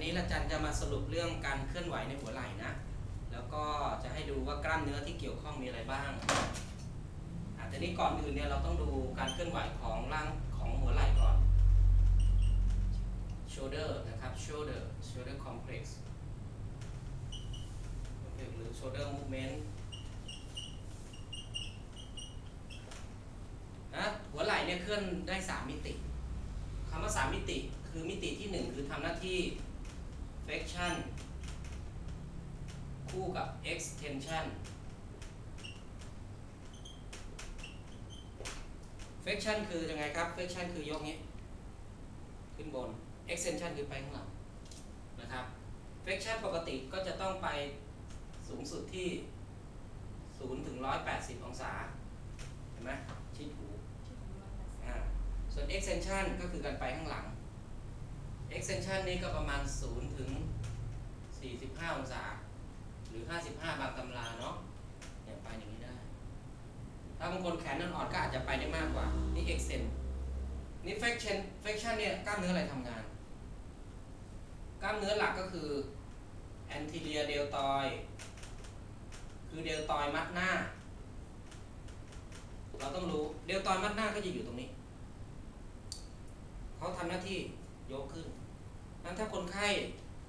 นี้อาจารย์จะมาสรุปเรื่องการเคลื่อนไหวในหัวไหล่นะแล้วก็จะให้ดูว่ากล้ามเนื้อที่เกี่ยวข้องมีอะไรบ้างแต่นี้ก่อนอื่นเนี่ยเราต้องดูการเคลื่อนไหวของร่างของหัวไหล่ก่อน shoulder นะครับ shoulder complex หรือ shoulder movement นะหัวไหล่เนี่ยเคลื่อนได้3มิติคำว่า3มิติคือมิติที่1คือทำหน้าที่ flexion คู่กับ extension flexion คือยังไงครับ flexion คือยกนี้ขึ้นบน extension คือไปข้างหลังนะครับ flexion ปกติก็จะต้องไปสูงสุดที่0ถึง180องศาเห็นไหมชิดหูส่วน extension ก็คือการไปข้างหลัง extension นี่ก็ประมาณ0ถึง45องศาหรือ55บางตำราเนาะเนี่ยไปอย่างนี้ได้ถ้าบางคนแขนอ่อนๆก็อาจจะไปได้มากกว่านี่ extend นี่ flexion เนี่ยกล้ามเนื้ออะไรทำงานกล้ามเนื้อหลักก็คือ anterior deltoid คือ deltoid มัดหน้าเราต้องรู้ deltoid มัดหน้าก็จะอยู่ตรงนี้เขาทำหน้าที่ยกขึ้นนั้นถ้าคนไข้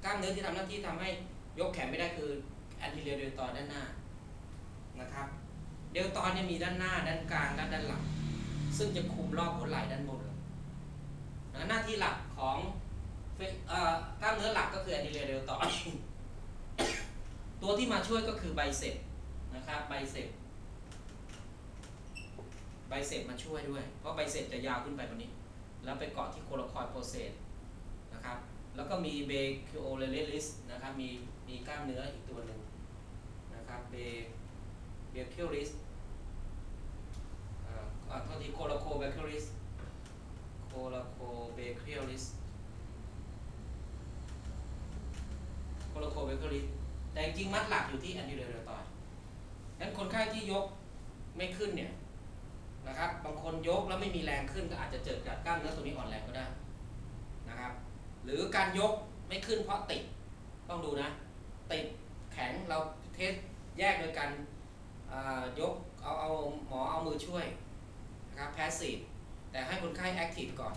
กล้ามเนื้อที่ทำหน้าที่ทำให้ยกแขนไม่ได้คือ anterior deltoid ด้านหน้านะครับ deltoid เนี่ยมีด้านหน้าด้านกลางด้านหลังซึ่งจะคุมรอบหัวไหล่ด้านบนหน้าที่หลักของกล้ามเนื้อหลักก็คือ anterior deltoid ตัวที่มาช่วยก็คือ bicep นะครับ bicep มาช่วยด้วยเพราะ bicep จะยาวขึ้นไปกว่านี้แล้วไปเกาะที่ coracoid process นะครับแล้วก็มี brachiolateris นะครับมีกล้ามเนื้ออีกตัวหนึ่งนะครับ brachiolateris โทษที coracobrachialis coracobrachialis แต่จริงๆมัดหลักอยู่ที่ anterior deltoid งั้นคนไข้ที่ยกไม่ขึ้นเนี่ยนะครับบางคนยกแล้วไม่มีแรงขึ้นก็อาจจะเกิดจากกล้ามเนื้อตัวนี้อ่อนแรงก็ได้นะครับหรือการยกไม่ขึ้นเพราะติดต้องดูนะติดแข็งเราเทสแยกโดยการยกเอาหมอเอามือช่วยนะครับ passive แต่ให้คนไข้ active ก่อน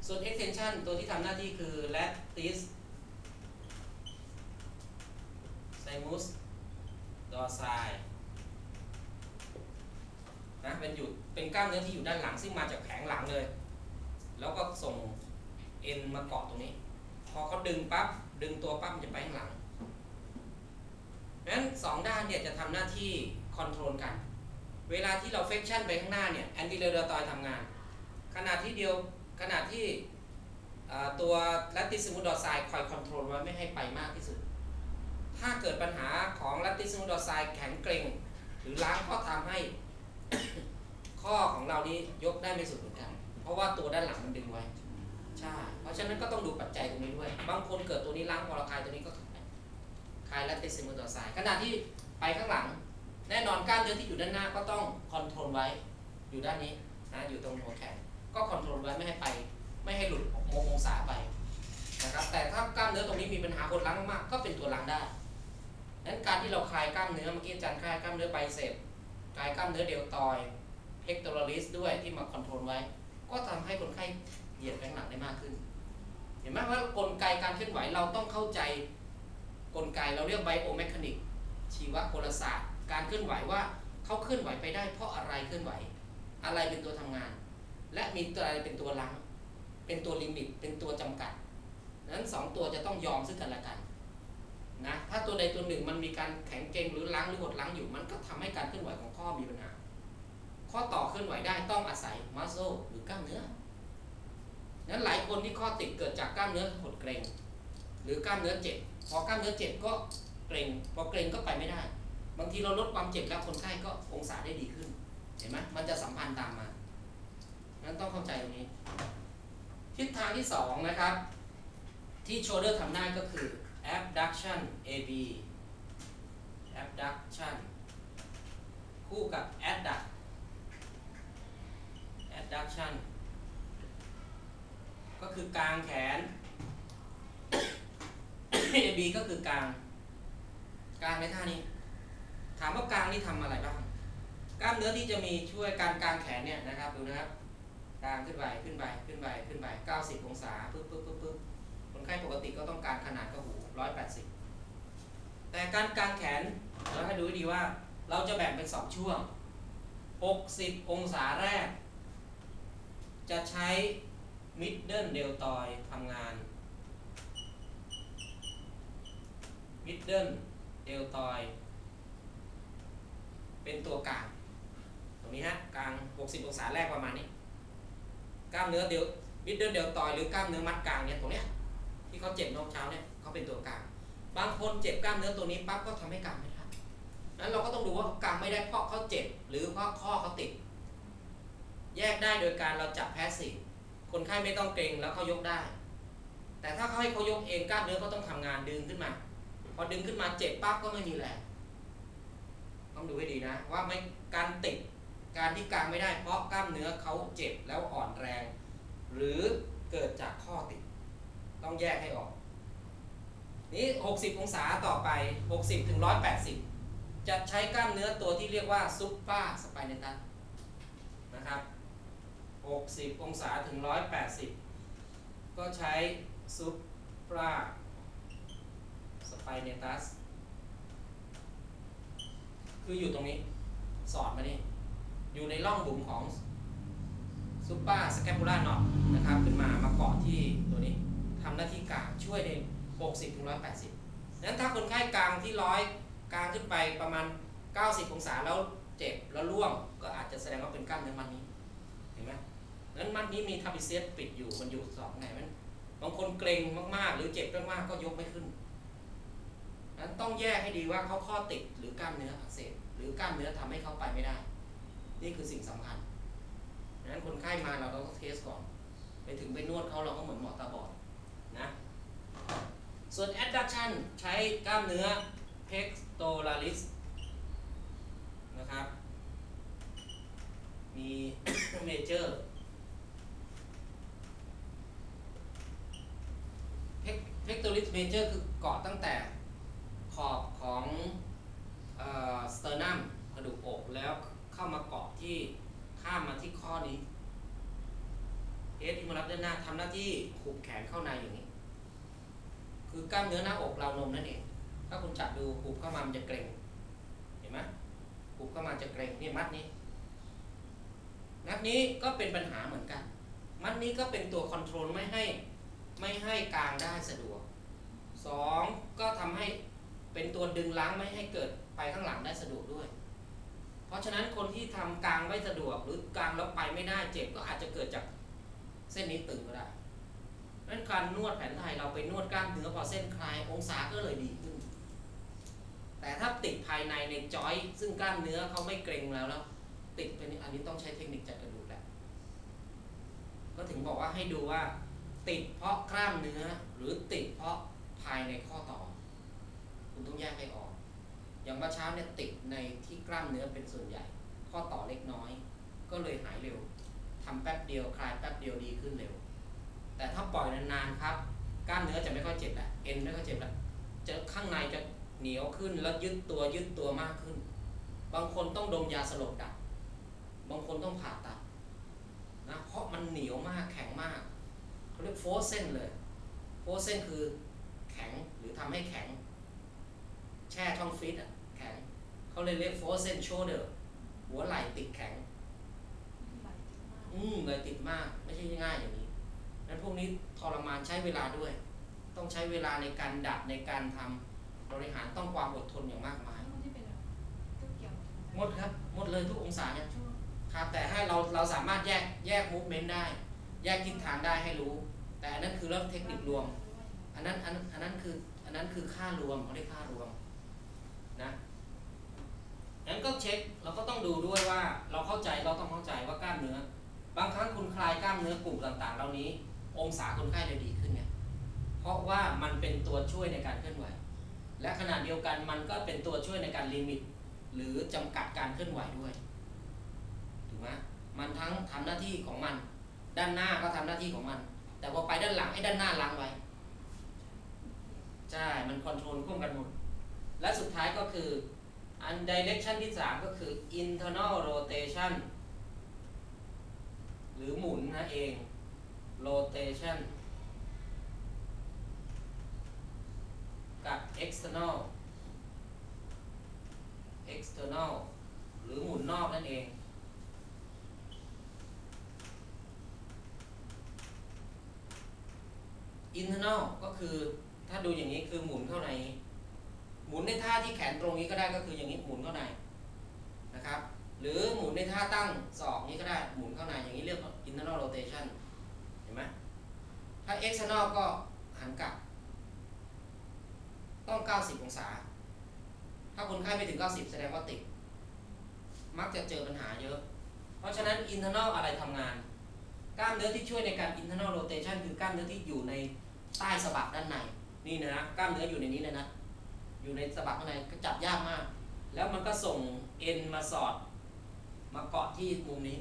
ส่วน extension ตัวที่ทำหน้าที่คือ latissimus dorsi นะเป็นกล้ามเนื้อที่อยู่ด้านหลังซึ่งมาจากแผงหลังเลยแล้วก็ส่งเอ็นมาเกาะตรงนี้พอเขาดึงตัวปั๊บมันจะไปข้างหลังเพราะฉะนั้น2ด้านเนี่ยจะทำหน้าที่คอนโทรลกันเวลาที่เราเฟคชั่นไปข้างหน้าเนี่ย anterior deltoid ทำงานขณะที่ตัว latissimus dorsi คอยคอนโทรลไว้ไม่ให้ไปมากที่สุดถ้าเกิดปัญหาของ latissimus dorsi แข็งเกร็งหรือล้างก็ทำให้ ข้อของเรานี้ยกได้ไม่สุดเหมือนกันเพราะว่าตัวด้านหลังมันดึงไว้ใช่เพราะฉะนั้นก็ต้องดูปัจจัยตรงนี้ด้วยบางคนเกิดตัวนี้ล้างพอเราคลายตัวนี้ก็คลาย latissimus dorsi ขณะที่ไปข้างหลังแน่นอนกล้ามเนื้อที่อยู่ด้านหน้าก็ต้องคอนโทรลไว้อยู่ด้านนี้นะอยู่ตรงหัวแขนก็คอนโทรลไว้ไม่ให้หลุดองศาไปนะครับแต่ถ้ากล้ามเนื้อตรงนี้มีปัญหาคนล้างมากก็เป็นตัวล้างได้นั้นการที่เราคลายกล้ามเนื้อเมื่อกี้อาจารย์คลายกล้ามเนื้อไบเซปคลายกล้ามเนื้อเดลตอยด์เพกโตรัลิสด้วยที่มาคอนโทรลไว้ก็ทำให้คนไข้เหยียดไปข้างหลังได้มากขึ้นเห็นไหมว่ากลไกการเคลื่อนไหวเราต้องเข้าใจกลไกเราเรียกไบโอเมคานิกชีวกลศาสตร์การเคลื่อนไหวว่าเขาเคลื่อนไหวไปได้เพราะอะไรเคลื่อนไหวอะไรเป็นตัวทำงานและมีตัวอะไรเป็นตัวล้างเป็นตัวลิมิตเป็นตัวจำกัดนั้น2ตัวจะต้องยอมซึ่งกันและกันนะถ้าตัวใดตัวหนึ่งมันมีการแข็งเกร็งหรือล้างหรือหดล้างอยู่มันก็ทำให้การเคลื่อนไหวของข้อมีปัญหาข้อต่อเคลื่อนไหวได้ต้องอาศัยมัสโซหรือกล้ามเนื้อนั้นหลายคนที่ข้อติดเกิดจากกล้ามเนื้อหดเกร็งหรือกล้ามเนื้อเจ็บพอกล้ามเนื้อเจ็บก็เกร็งพอเกร็งก็ไปไม่ได้บางทีเราลดความเจ็บแล้วคนไข้ก็องศาได้ดีขึ้นเห็นไหมมันจะสัมพันธ์ตามมานั้นต้องเข้าใจตรงนี้ทิศทางที่2นะครับที่โชเดอร์ทำได้ก็คือ abduction AB abduction คู่กับ adduction ก็คือกางแขน AB ก็คือกลางในท่านี้ถามว่ากลางนี่ทำอะไรบ้างกล้ามเนื้อที่จะมีช่วยการกางแขนเนี่ยนะครับดูนะครับกางขึ้นไป90 องศาปึ๊บคนไข้ปกติก็ต้องการขนาดกระหู180แต่การกางแขนเราให้ดูให้ดีว่าเราจะแบ่งเป็น2ช่วง60 องศาแรกจะใช้ middle deltoid ทำงาน middle deltoid เป็นตัวกลางตรงนี้ฮะกลาง60 องศาแรกประมาณนี้กล้ามเนื้อmiddle deltoid หรือกล้ามเนื้อมัดกลางเนี่ยตรงเนี้ยที่เขาเจ็บน้องเช้าเนี่ยเขาเป็นตัวกลางบางคนเจ็บกล้ามเนื้อตัวนี้ปั๊บก็ทำให้กลางไม่ได้นั้นเราก็ต้องดูว่ากลางไม่ได้เพราะเขาเจ็บหรือเพราะข้อเขาติดแยกได้โดยการเราจับแพสซีฟคนไข้ไม่ต้องเกร็งแล้วเขายกได้แต่ถ้าเขาให้เขายกเองกล้ามเนื้อก็ต้องทำงานดึงขึ้นมาพอดึงขึ้นมาเจ็บปั๊บก็ไม่มีแรงต้องดูให้ดีนะว่าไม่การติดการที่กางไม่ได้เพราะกล้ามเนื้อเขาเจ็บแล้วอ่อนแรงหรือเกิดจากข้อติดต้องแยกให้ออกนี้60 องศาต่อไป60 ถึง 180จะใช้กล้ามเนื้อตัวที่เรียกว่าซุปราสไปเนตัสนะครับ60 องศาถึง 180ก็ใช้ซุปราสไปเนตัสคืออยู่ตรงนี้สอดมานี่อยู่ในร่องบุ๋มของซุปเปอร์สแคปูล่าน็อตนะครับขึ้นมาเกาะที่ตัวนี้ทำหน้าที่กลางช่วยใน60 ถึง 180นั้นถ้าคนไข้กลางที่100กลางขึ้นไปประมาณ90 องศาแล้วเจ็บแล้วร่วงก็อาจจะแสดงว่าเป็นกล้ามเนื้อมัดนี้เห็นไหมนั้นมัดนี้มีทาบิเซียสปิดอยู่มันอยู่2ไหนมันบางคนเกร็งมากๆหรือเจ็บมากๆก็ยกไม่ขึ้นนั้นต้องแยกให้ดีว่าเขาข้อติดหรือกล้ามเนื้ออักเสบหรือกล้ามเนื้อทำให้เขาไปไม่ได้นี่คือสิ่งสำคัญดังนั้นคนไข้มาเราต้องเทสก่อนไปถึงไปนวดเขาเราก็เหมือนหมอตาบอดนะส่วน adduction ใช้กล้ามเนื้อ pectoralis นะครับมี major pectoralis major คือเกาะตั้งแต่ขอบของsternum กระดูกอกแล้วเข้ามาเกาะที่ข้ามมาที่ข้อนี้เอสที่มารับด้านหน้าทำหน้าที่หุบแขนเข้าในอย่างนี้คือกล้ามเนื้อหน้าอกราวนมนั่นเองถ้าคุณจับดูหุบเข้ามามันจะเกร็งเห็นไหมหุบเข้ามาจะเกร็งนี่มัดนี้ก็เป็นปัญหาเหมือนกันมัดนี้ก็เป็นตัวคอนโทรลไม่ให้กางได้สะดวก2ก็ทำให้เป็นตัวดึงล้างไม่ให้เกิดไปข้างหลังได้สะดวกด้วยเพราะฉะนั้นคนที่ทำกลางไม่สะดวกหรือกลางแล้วไปไม่ได้เจ็บก็อาจจะเกิดจากเส้นนี้ตึงก็ได้ดังนั้นการนวดแผนไทยเราไปนวดกล้ามเนื้อพอเส้นคลายองศาก็เลยดีขึ้นแต่ถ้าติดภายในจอยซึ่งกล้ามเนื้อเขาไม่เกร็งแล้วติดเป็นอันนี้ต้องใช้เทคนิคจัดกระดูกแหละก็ถึงบอกว่าให้ดูว่าติดเพราะกล้ามเนื้อหรือติดเพราะภายในข้อต่อคุณต้องแยกให้ออกอย่างเมื่อเช้าเนี่ยติดในที่กล้ามเนื้อเป็นส่วนใหญ่ข้อต่อเล็กน้อยก็เลยหายเร็วทำแป๊บเดียวคลายแป๊บเดียวดีขึ้นเร็วแต่ถ้าปล่อยนานๆครับกล้ามเนื้อจะไม่ค่อยเจ็บแหละเอ็นไม่ค่อยเจ็บแล้วจะข้างในจะเหนียวขึ้นแล้วยึดตัวมากขึ้นบางคนต้องดมยาสลบดับบางคนต้องผ่าตัดนะเพราะมันเหนียวมากแข็งมากเขาเรียกโฟเซนเลยโฟเซนคือแข็งหรือทำให้แข็งแช่ช่องฟิตแข็งเขาเลยเรียก frozen shoulder หัวไหล่ติดแข็งเลยติดมากไม่ใช่ง่ายอย่างนี้นั้นพวกนี้ทรมานใช้เวลาด้วยต้องใช้เวลาในการดัดในการทำบริหารต้องความอดทนอย่างมากมายหมดครับหมดเลยทุกองศาเนี่ยครับแต่ให้เราสามารถแยก movement ได้แยกทิศทางได้ให้รู้แต่อันนั้นคือเรื่องเทคนิครวมอันนั้นคือค่ารวมเขาเรียกค่ารวมนะงั้นก็เช็คเราก็ต้องดูด้วยว่าเราต้องเข้าใจว่ากล้ามเนื้อบางครั้งคุณคลายกล้ามเนื้อกลุ่มต่างๆเหล่านี้องศาคนไข้จะดีขึ้นเนี่ยเพราะว่ามันเป็นตัวช่วยในการเคลื่อนไหวและขณะเดียวกันมันก็เป็นตัวช่วยในการลิมิตหรือจำกัดการเคลื่อนไหวด้วยถูกไหมมันทั้งทำหน้าที่ของมันด้านหน้าก็ทำหน้าที่ของมันแต่พอไปด้านหลังให้ด้านหน้าล้างไว้ ใช่ มันคอนโทรลควบกันหมด และสุดท้ายก็คืออัน direction ที่ 3 ก็คือ internal rotation หรือหมุนนะเอง rotation กับ external หรือหมุนนอกนั่นเอง internal ก็คือถ้าดูอย่างนี้คือหมุนเข้าในหมุนในท่าที่แขนตรงนี้ก็ได้ก็คืออย่างนี้หมุนเข้าในนะครับหรือหมุนในท่าตั้งศอกนี้ก็ได้หมุนเข้าในอย่างนี้เรียกว่า internal rotation เห็นไหมถ้า external ก็หันกลับต้อง90องศาถ้าคนไข้ไม่ถึง90แสดงว่าติดมักจะเจอปัญหาเยอะเพราะฉะนั้น internal อะไรทำงานกล้ามเนื้อที่ช่วยในการ internal rotation คือกล้ามเนื้อที่อยู่ในใต้สะบักด้านในนี่นะกล้ามเนื้ออยู่ในนี้เลยนะอยู่ในสะบักข้างในก็จับยากมากแล้วมันก็ส่งเอ็นมาสอดมาเกาะที่มุมนี้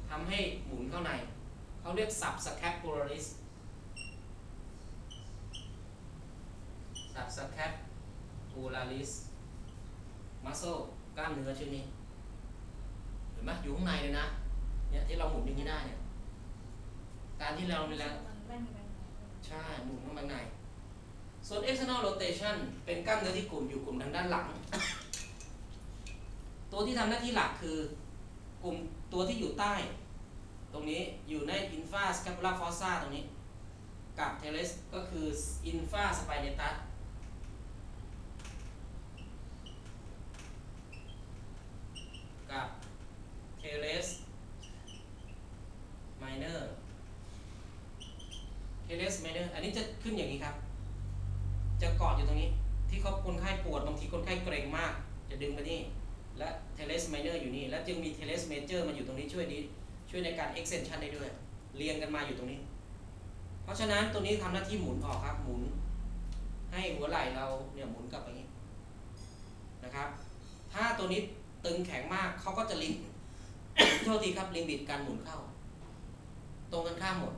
ทำให้หมุนเข้าในเขาเรียก subscapularis muscle กล้ามเนื้อชื่อนี้เห็นไหมอยู่ข้างในเลยนะเนี่ยที่เราหมุนอย่างนี้ได้เนี่ยการที่เราเวลาใช่หมุนเข้าไปในส่วน external rotation เป็นกล้ามเนื้อที่อยู่กลุ่มทางด้านหลัง ตัวที่ทำหน้าที่หลักคือกลุ่มตัวที่อยู่ใต้ตรงนี้อยู่ใน infrascapular fossa ตรงนี้กับ teres ก็คือ infraspinatus กับ teres minor อันนี้จะขึ้นอย่างนี้ครับจะเกาะอยู่ตรงนี้ที่เขาคนไข้ปวดบางทีคนไข้เกร็งมากจะดึงไปนี่และ teres minor อยู่นี่และจึงมี teres major มาอยู่ตรงนี้ช่วยในการ extension ได้ด้วยเรียงกันมาอยู่ตรงนี้เพราะฉะนั้นตัวนี้ทำหน้าที่หมุนออกครับหมุนให้หัวไหล่เราเนี่ยหมุนกลับไปอย่างนี้นะครับถ้าตัวนี้ตึงแข็งมากเขาก็จะลิง โทษทีครับลิงบิดการหมุนเข้าตรงกันข้ามหมด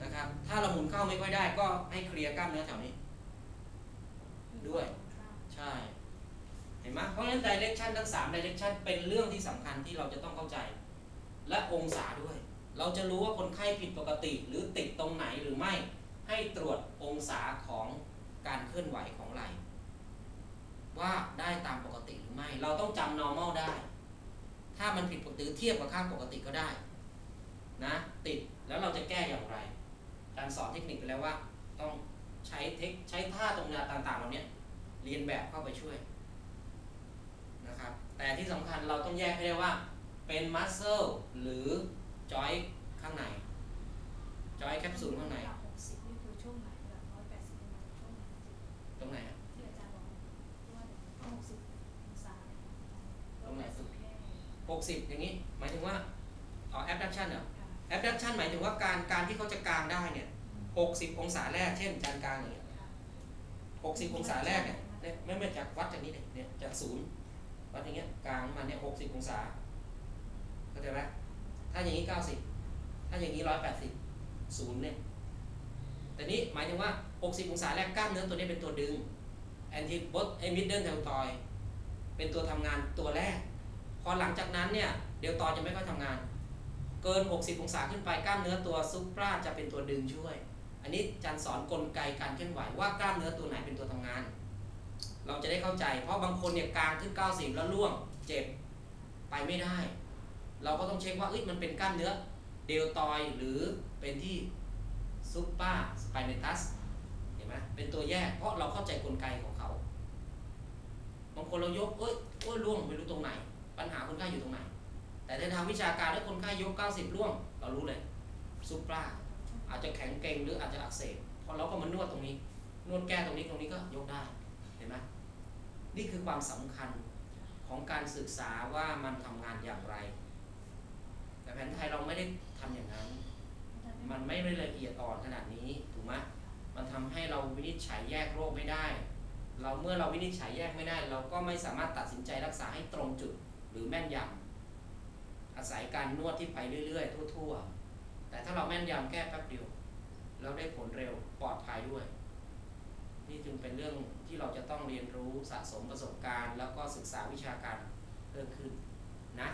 นะครับถ้าเราหมุนเข้าไม่ค่อยได้ก็ให้เคลียร์กล้ามเนื้อแถวนี้ด้วยใช่เห็นไหมเพราะฉะนั้น direction ทั้ง3 direction เป็นเรื่องที่สำคัญที่เราจะต้องเข้าใจและองศาด้วยเราจะรู้ว่าคนไข้ผิดปกติหรือติดตรงไหนหรือไม่ให้ตรวจองศาของการเคลื่อนไหวของไหล่ว่าได้ตามปกติหรือไม่เราต้องจำ normal ได้ถ้ามันผิดปกติเทียบกับข้างปกติก็ได้นะติดแล้วเราจะแก้อย่างไรการสอนเทคนิคไปแล้วว่าต้องใช้ท่าตรงต่างๆเหล่านี้เรียนแบบเข้าไปช่วยนะครับแต่ที่สำคัญเราต้องแยกให้ได้ว่าเป็น muscle หรือ joint ข้างใน joint แคปซูลข้างในตรงไหนที่อาจารย์บอกว่า60 องศาตรงไหนสุด60อย่างนี้หมายถึงว่าabduction เหรอ abduction หมายถึงว่าการที่เขาจะกางได้เนี่ย60 องศาแรกเช่นจานกลางอย่างเงี้ย60 องศาแรกเนี่ยไม่จากวัดจากนี้เนี่ยจากศูนย์วัดอย่างเงี้ยกลางมาเนี่ย60 องศาเข้าใจไหมถ้าอย่างนี้90ถ้าอย่างนี้180ศูนย์เนี่ยแต่นี้หมายถึงว่า60 องศาแรกกล้ามเนื้อตัวนี้เป็นตัวดึง middle deltoid เป็นตัวทำงานตัวแรกพอหลังจากนั้นเนี่ยเดลตอยจะไม่ค่อยทำงานเกิน60 องศาขึ้นไปกล้ามเนื้อตัวซุปราจะเป็นตัวดึงช่วยอันนี้อาจารย์สอนกลไกการเคลื่อนไหวว่ากล้ามเนื้อตัวไหนเป็นตัวทำงานเราจะได้เข้าใจเพราะบางคนเนี่ยกลางขึ้น90แล้วล่วงเจ็บไปไม่ได้เราก็ต้องเช็คว่ามันเป็นกล้ามเนื้อเดลตอยหรือเป็นที่ซุปราสไปเนตัสเห็นไหมเป็นตัวแยกเพราะเราเข้าใจกลไกของเขาบางคนเรายกล่วงไม่รู้ตรงไหนปัญหาคนไข้อยู่ตรงไหนแต่ในทางวิชาการถ้าคนไข้ยก90ล่วงเรารู้เลยซุปราอาจจะแข็งเกร็งหรืออาจจะอักเสบพอเราก็มานวดตรงนี้นวดแก้ตรงนี้ก็ยกได้เห็นไหมนี่คือความสำคัญของการศึกษาว่ามันทำงานอย่างไรแต่แผนไทยเราไม่ได้ทำอย่างนั้นมันไม่ได้ละเอียดอ่อนขนาดนี้ถูกไหมมันทำให้เราวินิจฉัยแยกโรคไม่ได้เมื่อเราวินิจฉัยแยกไม่ได้เราก็ไม่สามารถตัดสินใจรักษาให้ตรงจุดหรือแม่นยำอาศัยการนวดที่ไปเรื่อยๆทั่วๆแต่ถ้าเราแม่นยำแก้แป๊บเดียวเราได้ผลเร็วปลอดภัยด้วย นี่จึงเป็นเรื่องที่เราจะต้องเรียนรู้สะสมประสบการณ์แล้วก็ศึกษาวิชาการเพิ่มขึ้นนะ